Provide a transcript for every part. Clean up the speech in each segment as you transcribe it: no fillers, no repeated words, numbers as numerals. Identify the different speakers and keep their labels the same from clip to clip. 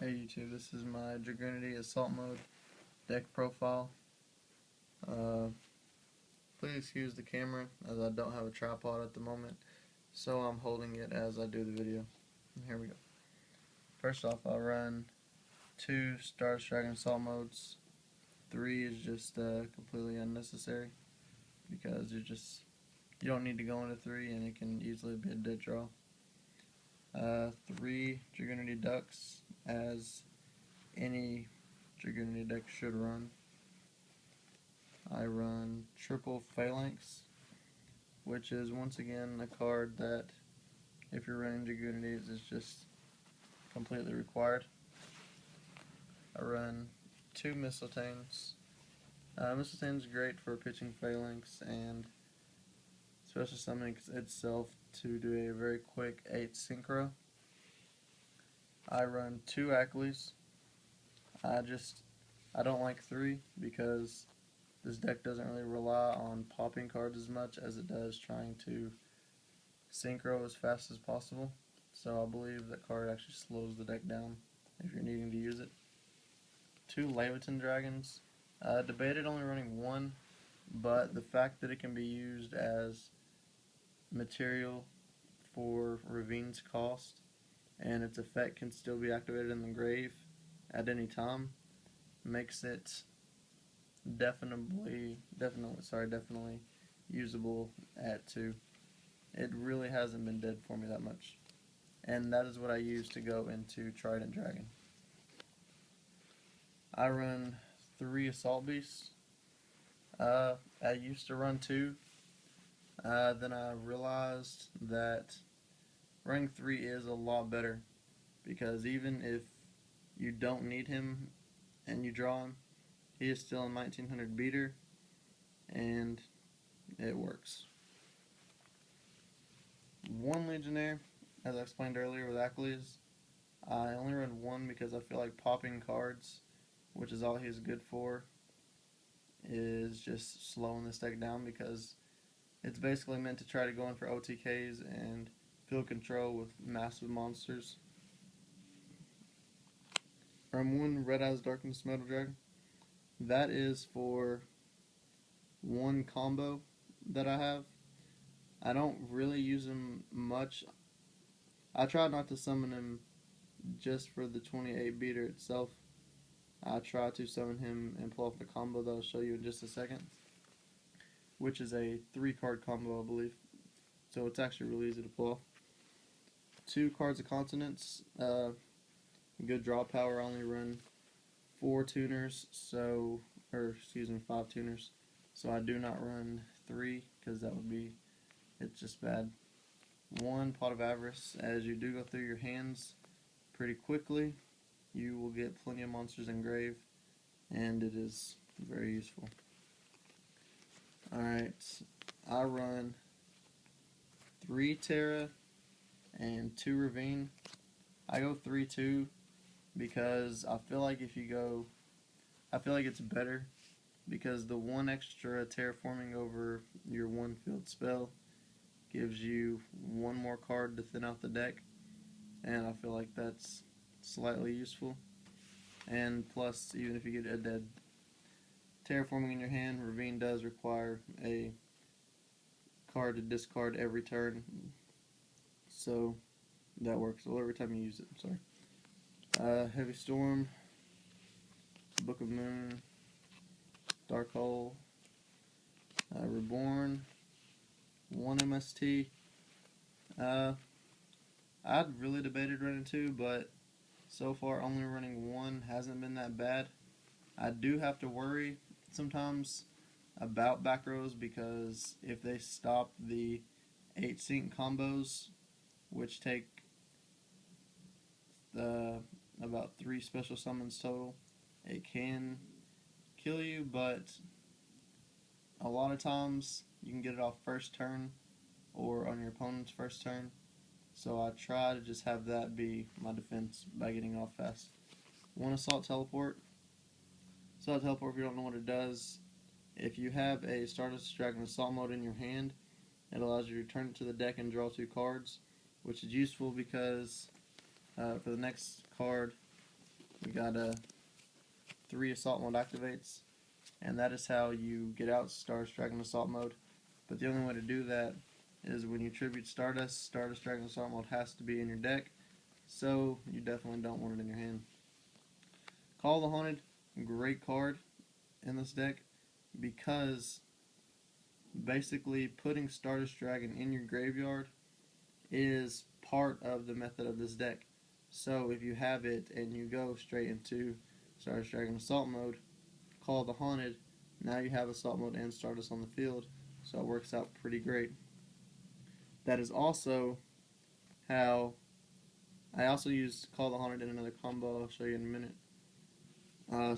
Speaker 1: Hey YouTube, this is my Dragunity Assault mode deck profile. Please excuse the camera as I don't have a tripod at the moment, so I'm holding it as I do the video. Here we go. First off, I'll run 2 Dragunity Assault modes. 3 is just completely unnecessary because you don't need to go into 3 and it can easily be a dead draw. 3 Dragunity Ducks, as any Dragunity deck should run. I run triple Phalanx, which is once again a card that, if you're running Dragunities, is just completely required. I run 2 Mistletones. Mistletone's great for pitching Phalanx and special summoning itself to do a very quick 8 synchro. I run 2 Acklys. I don't like 3 because this deck doesn't really rely on popping cards as much as it does trying to synchro as fast as possible. So I believe that card actually slows the deck down if you're needing to use it. 2 Leviathan Dragons. Debated only running 1, but the fact that it can be used as material for Ravine's cost and its effect can still be activated in the grave at any time makes it definitely usable at 2. It really hasn't been dead for me that much, and that is what I use to go into Trident Dragon. I run 3 Assault Beasts. I used to run 2. Then I realized that running 3 is a lot better, because even if you don't need him and you draw him, he is still a 1900 beater, and it works. 1 Legionnaire, as I explained earlier with Acklys. I only run 1 because I feel like popping cards, which is all he's good for, is just slowing this deck down, because it's basically meant to try to go in for OTKs and field control with massive monsters. From 1 Red Eyes Darkness Metal Dragon. That is for 1 combo that I have. I don't really use him much. I try not to summon him just for the 28 beater itself. I try to summon him and pull off the combo that I'll show you in just a second, which is a 3-card combo, I believe. So it's actually really easy to pull off. 2 Cards of Continents. Good draw power. I only run 4 tuners, 5 tuners. So I do not run 3 because it's just bad. 1 Pot of Avarice. As you do go through your hands pretty quickly, you will get plenty of monsters in grave, and it is very useful. Alright, I run 3 Terra and 2 Ravine. I go 3-2 because I feel like it's better, because the 1 extra terraforming over your 1 field spell gives you 1 more card to thin out the deck, and I feel like that's slightly useful. And plus, even if you get a dead terraforming in your hand, Ravine does require a card to discard every turn, so that works. Well, every time you use it, I'm sorry. Heavy Storm, Book of Moon, Dark Hole, Reborn, 1 MST. I'd really debated running 2, but so far only running 1 hasn't been that bad. I do have to worry sometimes about back rows, because if they stop the 8 sync combos, which take about 3 special summons total, it can kill you, but a lot of times you can get it off first turn or on your opponent's first turn. So I try to just have that be my defense by getting off fast. 1 Assault Teleport. Assault Teleport, if you don't know what it does, if you have a Stardust Dragon Assault mode in your hand, it allows you to return it to the deck and draw 2 cards, which is useful because for the next card, we got 3 Assault mode activates, and that is how you get out Stardust Dragon Assault mode. But the only way to do that is when you tribute Stardust, Stardust Dragon Assault mode has to be in your deck, so you definitely don't want it in your hand. Call the Haunted, great card in this deck, because basically putting Stardust Dragon in your graveyard is part of the method of this deck. So if you have it and you go straight into Stardust Dragon Assault mode, call the Haunted, now you have Assault mode and Stardust on the field, so it works out pretty great. That is also how I also use Call the Haunted in another combo I'll show you in a minute.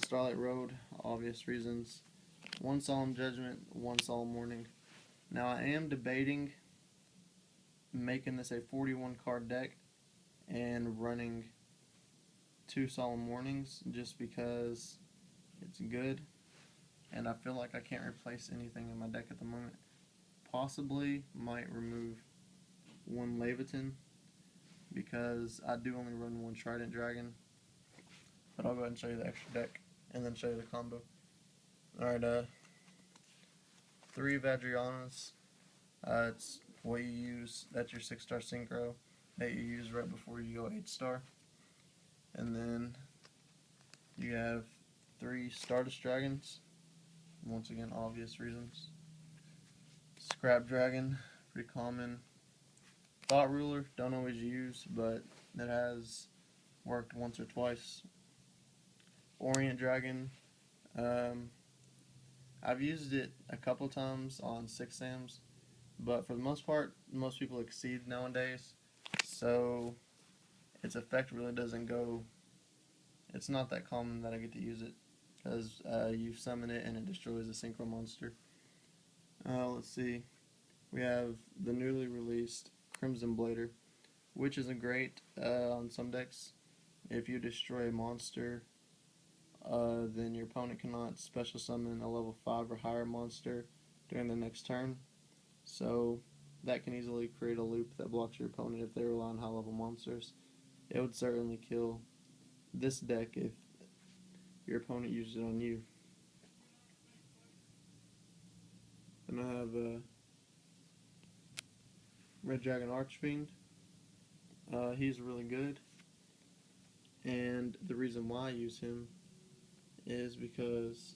Speaker 1: Starlight Road, obvious reasons. 1 Solemn Judgment, 1 Solemn Warning. Now I am debating making this a 41 card deck and running 2 Solemn Warnings just because it's good, and I feel like I can't replace anything in my deck at the moment. Possibly might remove 1 Leviathan because I do only run 1 Trident Dragon, but I'll go ahead and show you the extra deck and then show you the combo. Alright, 3 Vadrianas. It's what you use, that's your 6-star synchro that you use right before you go 8-star. And then you have 3 Stardust Dragons, once again obvious reasons. Scrap Dragon, pretty common. Thought Ruler, don't always use, but it has worked once or twice. Orient Dragon, I've used it a couple times on 6 Sams, but for the most part, most people exceed nowadays, so its effect really doesn't go, it's not that common that I get to use it, because you summon it and it destroys a synchro monster. Let's see, we have the newly released Crimson Blader, which is a great on some decks. If you destroy a monster, then your opponent cannot special summon a level 5 or higher monster during the next turn. So that can easily create a loop that blocks your opponent if they rely on high level monsters. It would certainly kill this deck if your opponent used it on you. Then I have Red Dragon Archfiend. He's really good, and the reason why I use him is because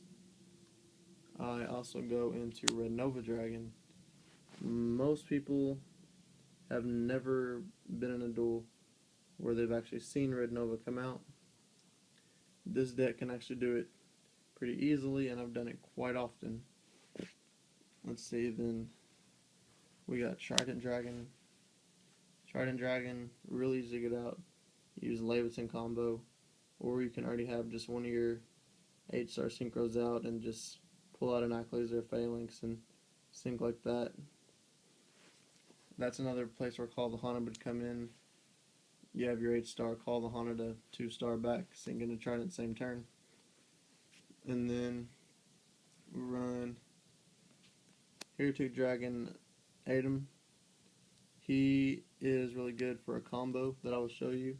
Speaker 1: I also go into Red Nova Dragon. Most people have never been in a duel where they've actually seen Red Nova come out. This deck can actually do it pretty easily, and I've done it quite often. Let's see, then we got Trident Dragon. Trident Dragon, really easy to get out. Use Leviathan combo, or you can already have just one of your 8-star synchros out and just pull out an Accolades or Phalanx and sync like that. That's another place where Call the Haunted would come in. You have your 8-star, Call the Haunted a 2-star back, sync into Trident same turn. And then we run Heretic Dragon Adam. He is really good for a combo that I will show you,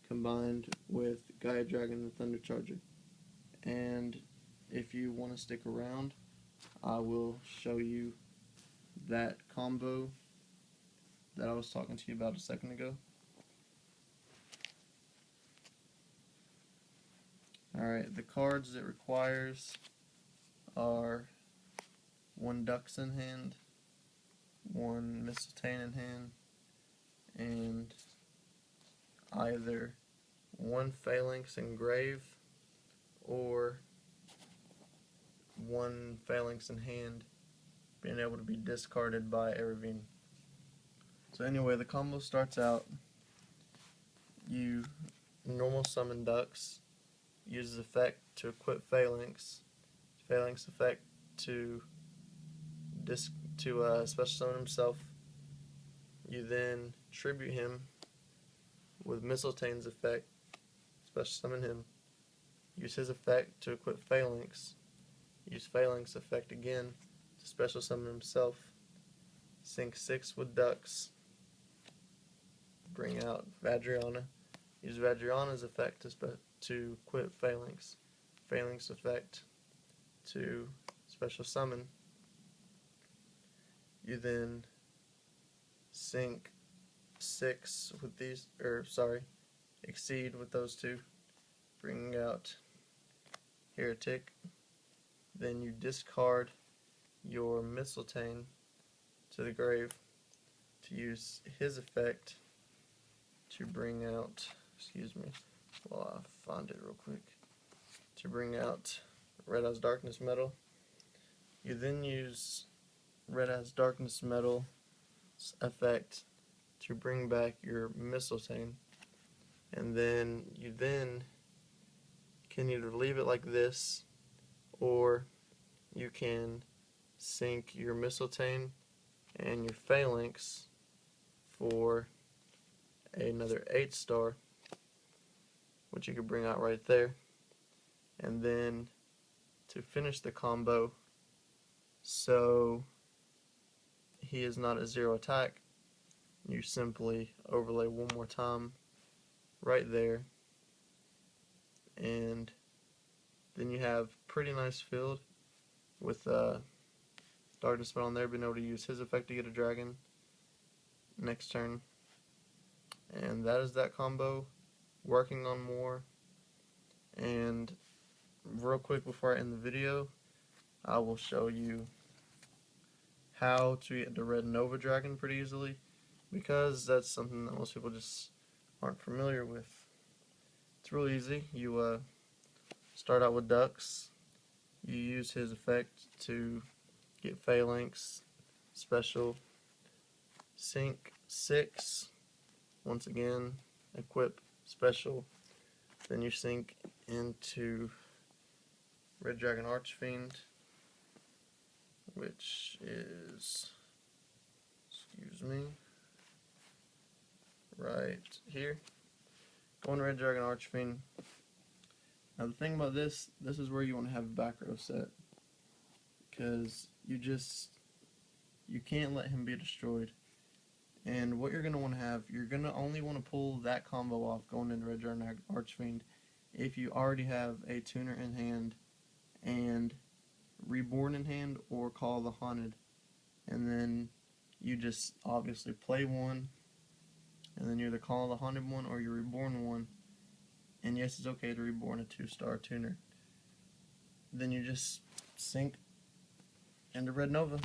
Speaker 1: combined with Gaia Dragon and Thunder Charger. And if you want to stick around, I will show you that combo that I was talking to you about a second ago. Alright, the cards it requires are 1 Dux in hand, 1 Mistletoe in hand, and either 1 Phalanx Engrave or 1 Phalanx in hand being able to be discarded by Eravine. So anyway, the combo starts out, you normal summon Dux, uses effect to equip Phalanx, Phalanx effect to special summon himself. You then tribute him with Mistletoe's effect, special summon him. Use his effect to equip Phalanx. Use Phalanx effect again to special summon himself. Sync 6 with Dux. Bring out Vadriana. use Vajrayana's effect to equip Phalanx. Phalanx effect to special summon. You then sync 6 with these, exceed with those two, bringing out Heretic. Then you discard your Mistletoe to the grave to use his effect to bring out, while I find it real quick, to bring out Red Eyes Darkness Metal. You then use Red Eyes Darkness Metal effect to bring back your Mistletoe, and then you can either leave it like this, or you can sync your Mistletoe and your Phalanx for another 8-star, which you could bring out right there. And then to finish the combo, so he is not at 0 attack, you simply overlay one more time right there, and then you have pretty nice field with Darkness Spell on there, being able to use his effect to get a dragon next turn. And that is that combo. Working on more. And real quick before I end the video, I will show you how to get the Red Nova Dragon pretty easily, because that's something that most people just aren't familiar with. It's real easy. You start out with Ducks. You use his effect to get Phalanx special. Sync 6. Once again, equip special. Then you sync into Red Dragon Archfiend, which is, right here. Go on Red Dragon Archfiend. Now the thing about this is where you want to have a back row set, because you can't let him be destroyed. And what you're going to want to have, you're going to only want to pull that combo off going into Red Dragon Archfiend if you already have a Tuner in hand and Reborn in hand or Call the Haunted. And then you just obviously play one, and then you either Call the Haunted one or you Reborn one. And yes, it's okay to Reborn a 2-star Tuner. Then you just sync into Red Nova.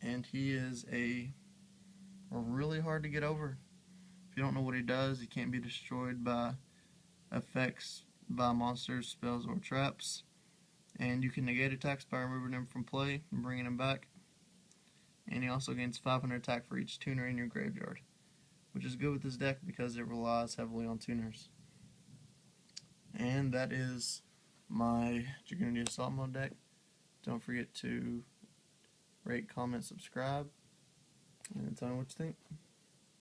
Speaker 1: And he is really hard to get over. If you don't know what he does, he can't be destroyed by effects by monsters, spells, or traps. And you can negate attacks by removing him from play and bringing him back. And he also gains 500 attack for each tuner in your graveyard, which is good with this deck because it relies heavily on tuners. And that is my Dragunity Assault mode deck. Don't forget to rate, comment, subscribe, and tell me what you think.